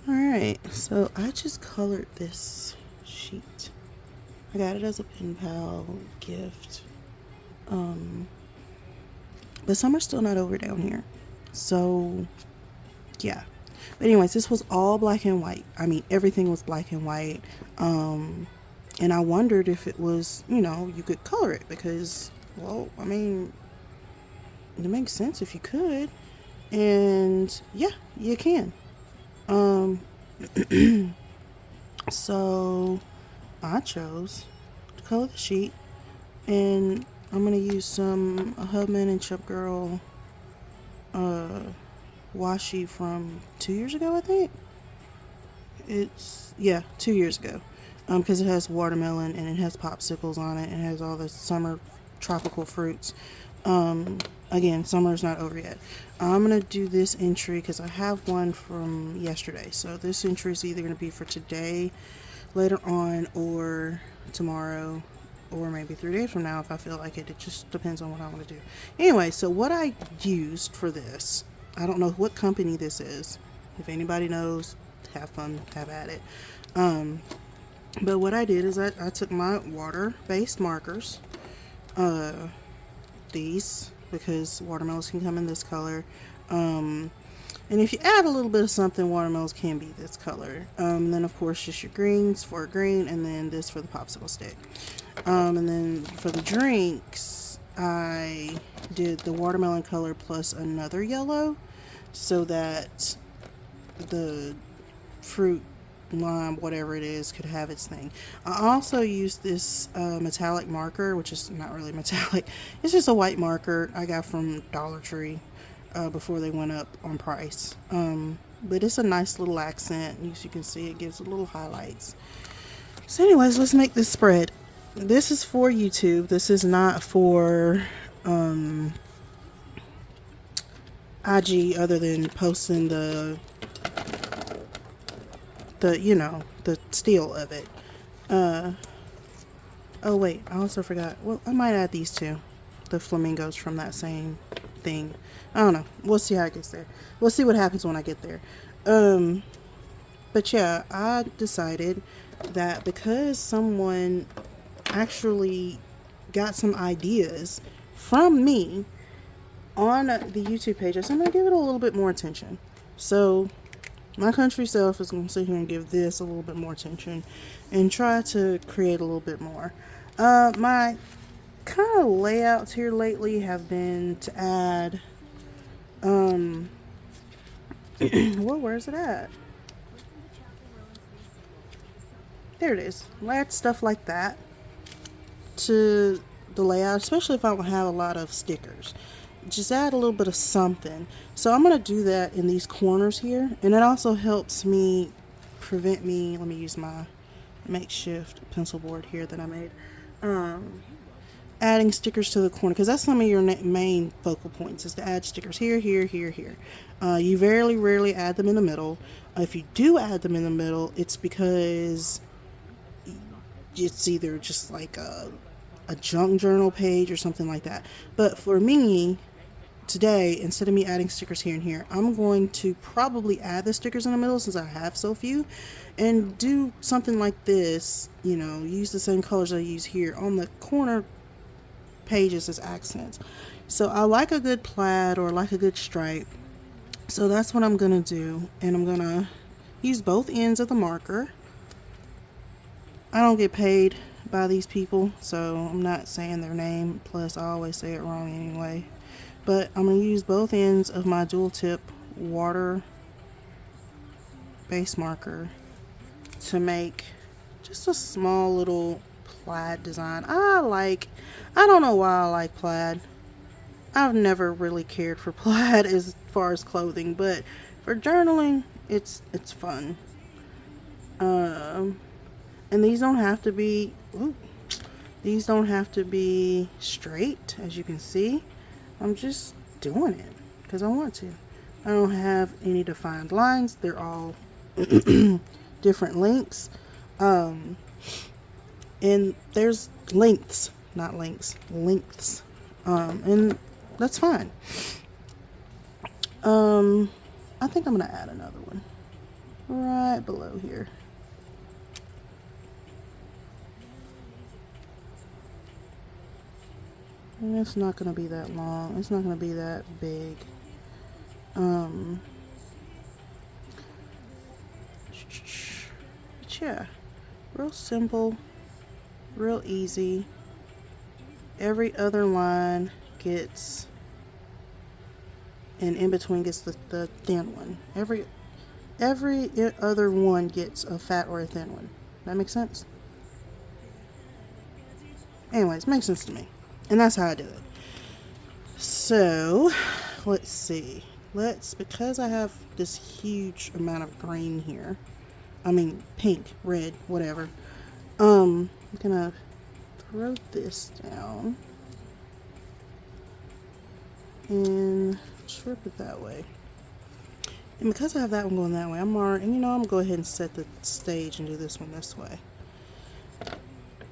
Alright, so I just colored this sheet. I got it as a pen pal gift. But summer's still not over down here. So, yeah. But anyways, this was all black and white. I mean, everything was black and white. And I wondered if it was, you could color it because, well, I mean, it makes sense if you could. And yeah, you can. Um, so I chose to color the sheet, and I'm gonna use some Hubman and Chip Girl uh, washi from 2 years ago, I think. It's, yeah, 2 years ago. Because it has watermelon and it has popsicles on it and it has all the summer tropical fruits. Again, summer's not over yet. I'm gonna do this entry because I have one from yesterday. So this entry is either gonna be for today, later on, or tomorrow, or maybe 3 days from now if I feel like it. It just depends on what I want to do. Anyway, so what I used for this, I don't know what company this is. If anybody knows, have fun, have at it. But what I did is I took my water-based markers, these, because watermelons can come in this color. And if you add a little bit of something, watermelons can be this color. Then, of course, just your greens for a green, and then this for the popsicle stick. And then for the drinks, I did the watermelon color plus another yellow so that the fruit, lime, whatever it is, could have its thing. I also used this metallic marker, which is not really metallic. It's just a white marker I got from Dollar Tree before they went up on price. But it's a nice little accent. As you can see, it gives a little highlights. So anyways, let's make this spread. This is for YouTube. This is not for IG, other than posting the the steal of it. Oh wait, I also forgot. Well, I might add these two, the flamingos from that same thing. I don't know. We'll see how it gets there. We'll see what happens when I get there. But yeah, I decided that because someone actually got some ideas from me on the YouTube page, I'm gonna give it a little bit more attention. So my country self is going to sit here and give this a little bit more attention and try to create a little bit more. My kind of layouts here lately have been to add, well, where's it at? There it is. Add stuff like that to the layout, especially if I don't have a lot of stickers. Just add a little bit of something. So I'm going to do that in these corners here, and it also helps me let me use my makeshift pencil board here that I made, adding stickers to the corner, because that's some of your main focal points, is to add stickers here, here, here, here. You very rarely add them in the middle. If you do add them in the middle, it's because it's either just like a junk journal page or something like that. But for me, today, instead of me adding stickers here and here, I'm going to probably add the stickers in the middle since I have so few, and do something like this, use the same colors I use here on the corner pages as accents. So I like a good plaid or like a good stripe. So that's what I'm going to do, and I'm going to use both ends of the marker. I don't get paid by these people, so I'm not saying their name, plus I always say it wrong anyway. But I'm going to use both ends of my dual tip water base marker to make just a small little plaid design. I don't know why I like plaid. I've never really cared for plaid as far as clothing, but for journaling, it's fun. And these don't have to be, straight, as you can see. I'm just doing it because I want to. I don't have any defined lines. They're all different lengths. And there's lengths, not lengths, lengths. And that's fine. I think I'm going to add another one. right below here. And it's not going to be that long. It's not going to be that big. But yeah, real simple, real easy. Every other line gets, and in between gets the thin one. Every other one gets a fat or a thin one. That makes sense? Anyways, makes sense to me. And that's how I do it. So, let's see. Because I have this huge amount of green here. I mean, pink, red, whatever. I'm gonna throw this down and strip it that way. And because I have that one going that way, I'm gonna go ahead and set the stage and do this one this way.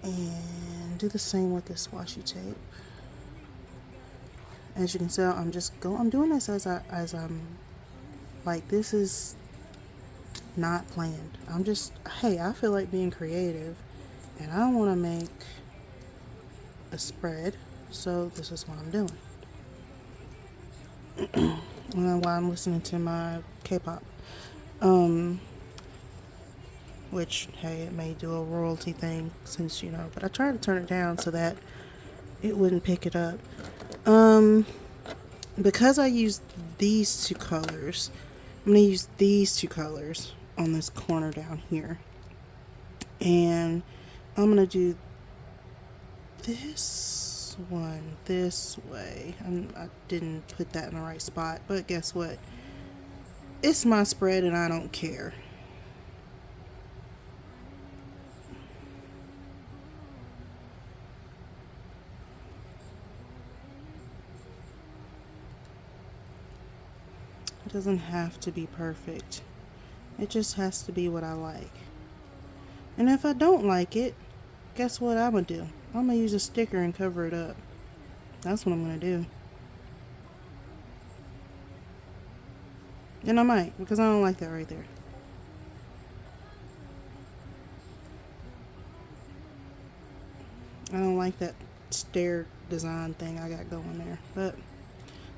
And do the same with this washi tape. As you can tell, I'm doing this as I'm, like, this is not planned. Hey, I feel like being creative and I want to make a spread, so this is what I'm doing. And then while I'm listening to my K-pop, which, hey, it may do a royalty thing since, but I tried to turn it down so that it wouldn't pick it up. Because I used these two colors, I'm going to use these two colors on this corner down here. And I'm going to do this one this way. I didn't put that in the right spot, but guess what? It's my spread and I don't care. It doesn't have to be perfect. It just has to be what I like. And if I don't like it, guess what I'm going to do? I'm going to use a sticker and cover it up. That's what I'm going to do. And I might, because I don't like that right there. I don't like that stair design thing I got going there. But,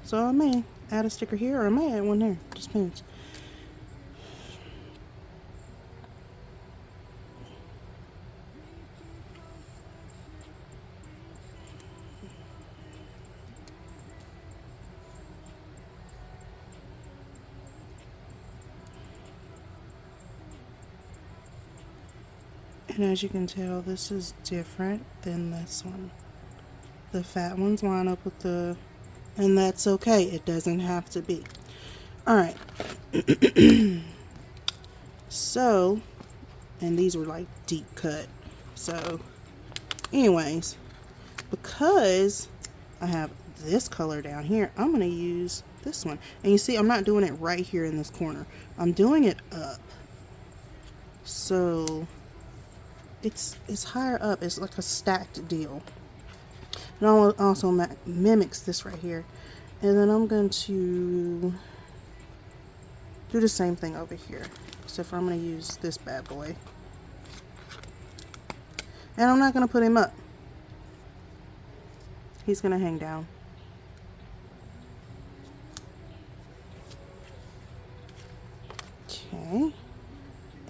so I may add a sticker here or I may add one there. Just depends. And as you can tell, this is different than this one. The fat ones line up with and that's okay. It doesn't have to be. Alright. So, and these were like deep cut. So, anyways, because I have this color down here, I'm going to use this one. And you see, I'm not doing it right here in this corner. I'm doing it up. So, it's higher up. It's like a stacked deal. It also mimics this right here. And then I'm going to do the same thing over here. Except for I'm going to use this bad boy. And I'm not going to put him up. He's going to hang down. Okay.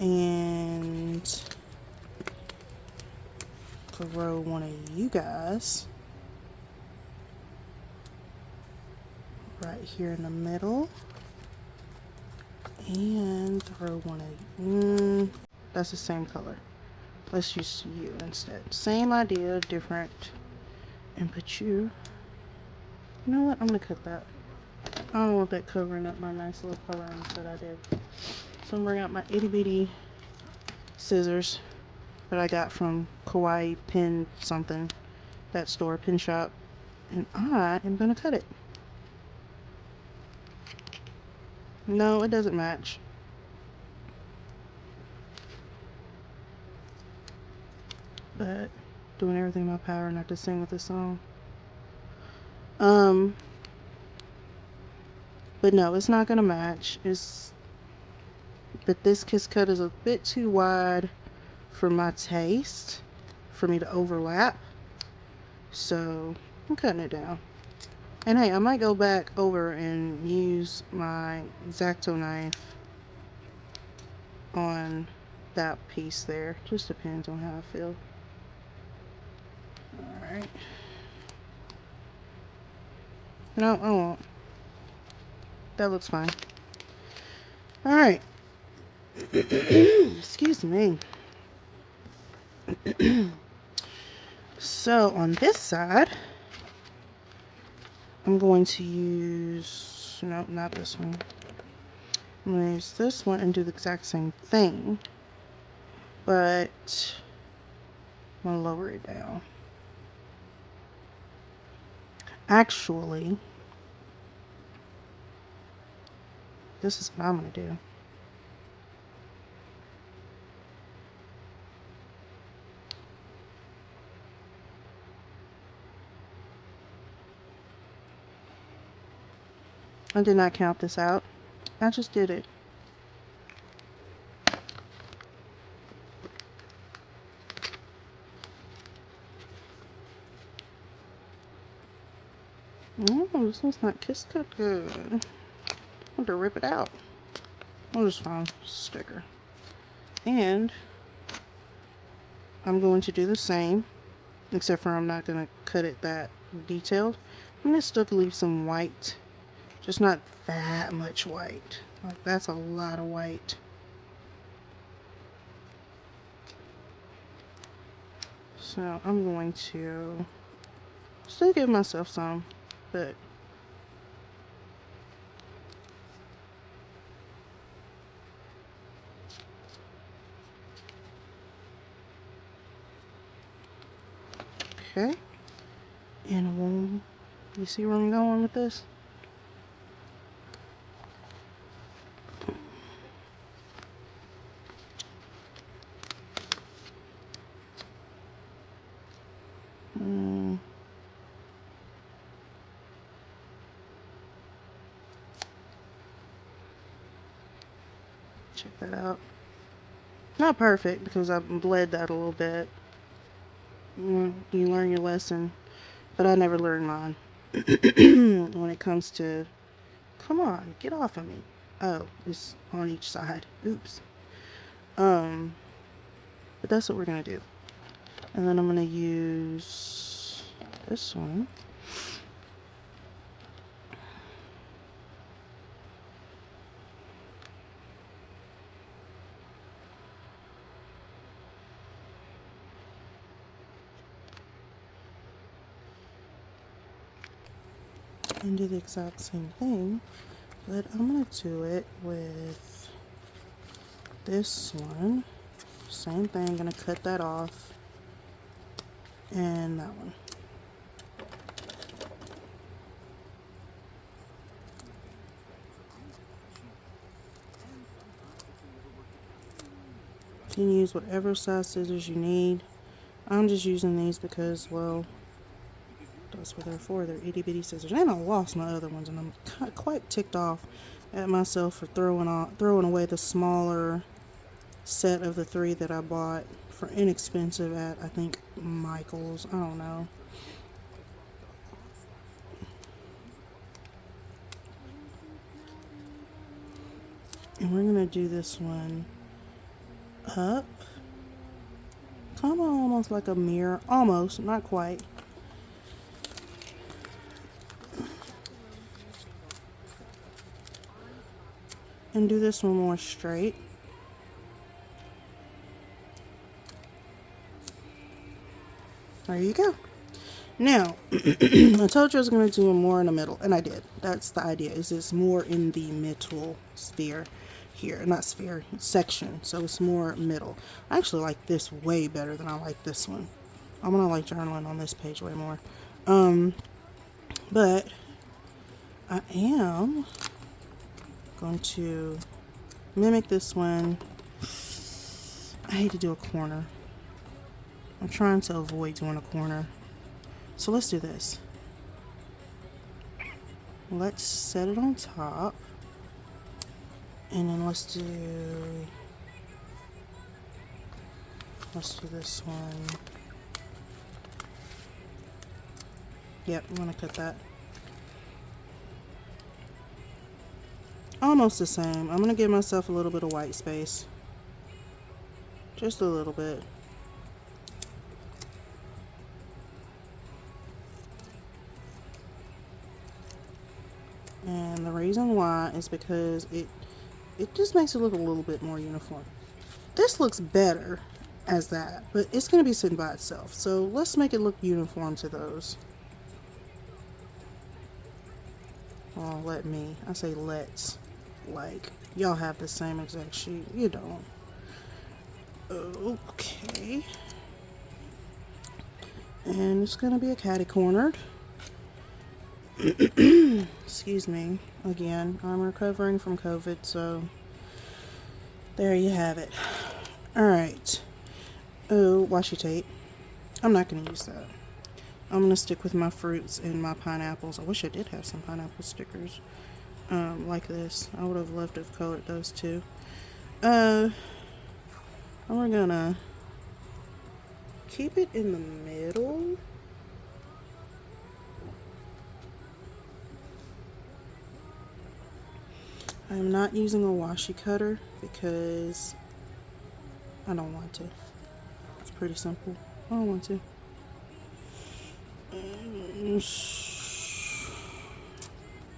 And throw one of you guys right here in the middle. And throw one of you. That's the same color. Let's use you instead. Same idea, different. And put you. You know what? I'm going to cut that. I don't want that covering up my nice little colorings that I did. So I'm going to bring out my itty bitty scissors that I got from Kawaii Pin something. That store, pin shop. And I am going to cut it. No, it doesn't match. But doing everything in my power not to sing with this song. But no, it's not gonna match. but this kiss cut is a bit too wide for my taste for me to overlap. So I'm cutting it down. And hey, I might go back over and use my X-Acto knife on that piece there. Just depends on how I feel. Alright. No, I won't. That looks fine. Alright. Excuse me. So on this side, I'm going to use, no, not this one. I'm going to use this one and do the exact same thing, but I'm going to lower it down. Actually, this is what I'm going to do. I did not count this out. I just did it. Oh, this one's not kiss cut good. I'm going to rip it out. I'll just find a sticker. And I'm going to do the same, except for I'm not going to cut it that detailed. I'm going to still leave some white, just not that much white. Like, that's a lot of white. So I'm going to still give myself some, but okay. And you see where I'm going with this? Check that out. Not perfect because I bled that a little bit. You learn your lesson, but I never learned mine. When it comes to, come on, get off of me. Oh, it's on each side. Oops. But that's what we're gonna do. And then I'm gonna use this one. And do the exact same thing, but I'm gonna do it with this one. Same thing, gonna cut that off, and that one. You can use whatever size scissors you need. I'm just using these because, well, that's what they're for. They're itty bitty scissors. And I lost my other ones, and I'm quite ticked off at myself for throwing away the smaller set of the 3 that I bought for inexpensive at, I think, Michael's. I don't know. And we're gonna do this one up. Kind of almost like a mirror. Almost, not quite. And do this one more straight. There you go. Now, I told you I was going to do more in the middle, and I did. That's the idea, is it's more in the middle sphere here. Not sphere, section. So it's more middle. I actually like this way better than I like this one. I'm going to like journaling on this page way more. But I am going to mimic this one. I hate to do a corner. I'm trying to avoid doing a corner. So let's do this. Let's set it on top. And then let's do this one. Yep, I'm gonna cut that. Almost the same. I'm gonna give myself a little bit of white space. Just a little bit. And the reason why is because it just makes it look a little bit more uniform. This looks better as that, but it's going to be sitting by itself. So let's make it look uniform to those. Oh, I say let's. Like, y'all have the same exact sheet. You don't. Okay. And it's going to be a catty-cornered. Excuse me. Again, I'm recovering from COVID, so there you have it. Alright. Oh, washi tape. I'm not going to use that. I'm going to stick with my fruits and my pineapples. I wish I did have some pineapple stickers like this. I would have loved to have colored those too. And we're going to keep it in the middle. I'm not using a washi cutter because I don't want to. It's pretty simple. I don't want to.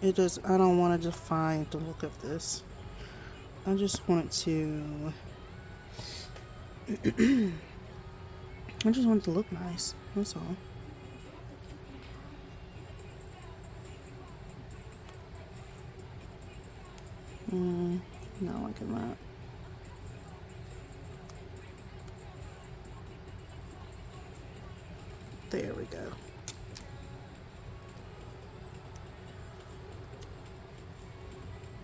I don't want to define the look of this. I just want it to I just want it to look nice. That's all. Not liking that. There we go.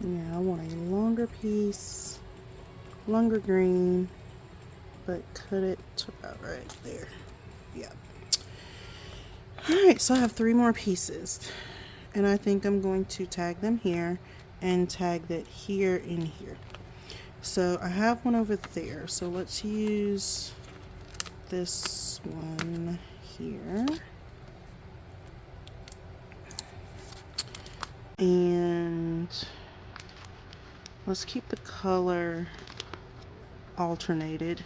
Yeah, I want a longer piece, longer green, but cut it to about right there. Yeah. Alright, so I have 3 more pieces. And I think I'm going to tag them here and tag that here and here. So I have one over there. So let's use this one here. And let's keep the color alternated.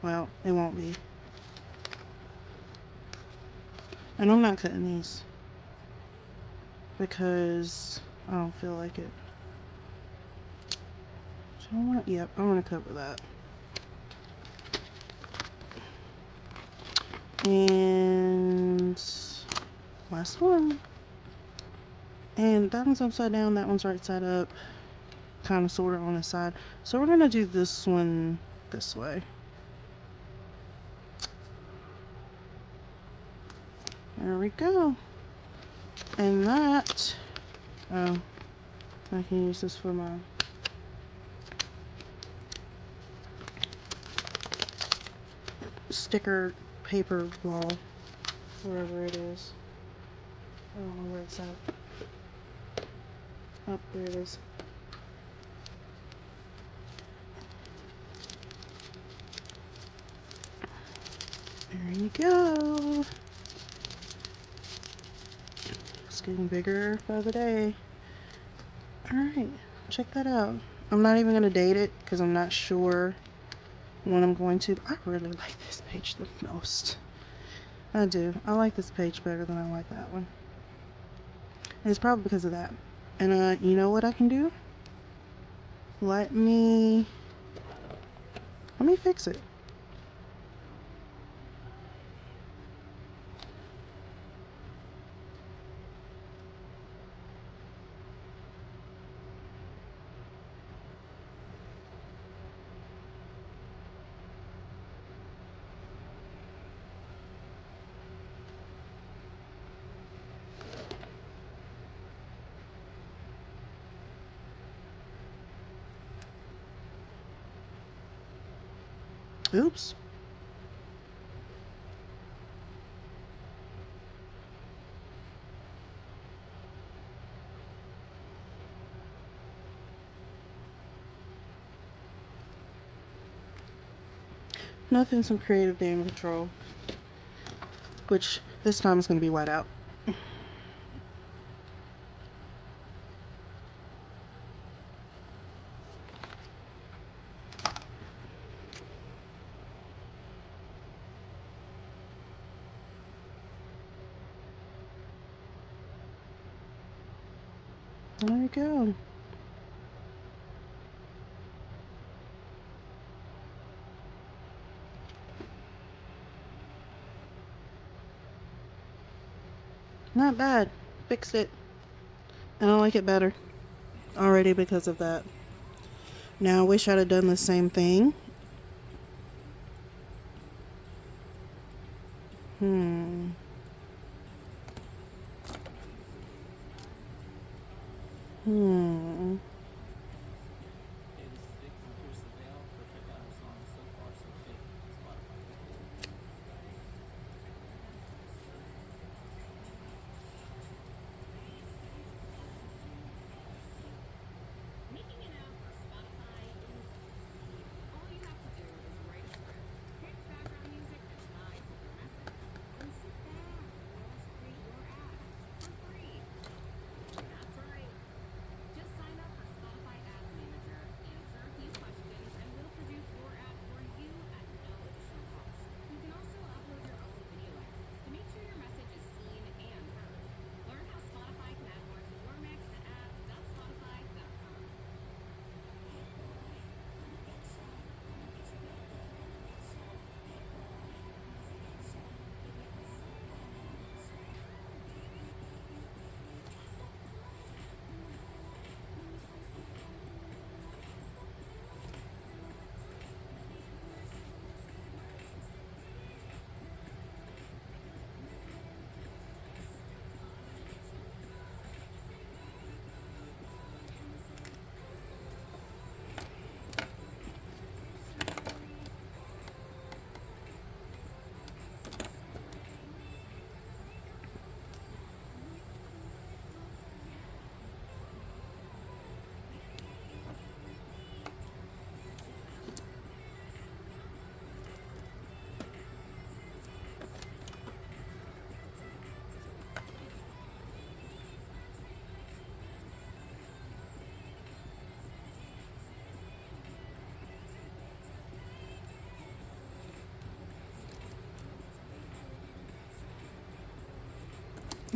Well, it won't be. And I'm not cutting these because I don't feel like it. So yep, I want to cover that. And last one. And that one's upside down, that one's right side up. Kind of sort of on the side. So we're going to do this one this way. There we go. And that, oh, I can use this for my sticker paper wall, wherever it is. I don't know where it's at. Oh, there it is. There you go. It's getting bigger by the day. Alright, check that out. I'm not even going to date it because I'm not sure when I'm going to. I really like this page the most. I do. I like this page better than I like that one. And it's probably because of that. And you know what I can do? Let me fix it. Oops. Nothing's some creative damage control, which this time is going to be white out. There you go. Not bad. Fixed it. And I like it better already because of that. Now I wish I'd have done the same thing. Hmm. Hmm.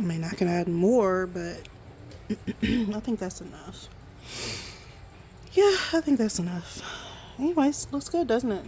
I mean, I can add more, but I think that's enough. Yeah, I think that's enough. Anyways, looks good, doesn't it?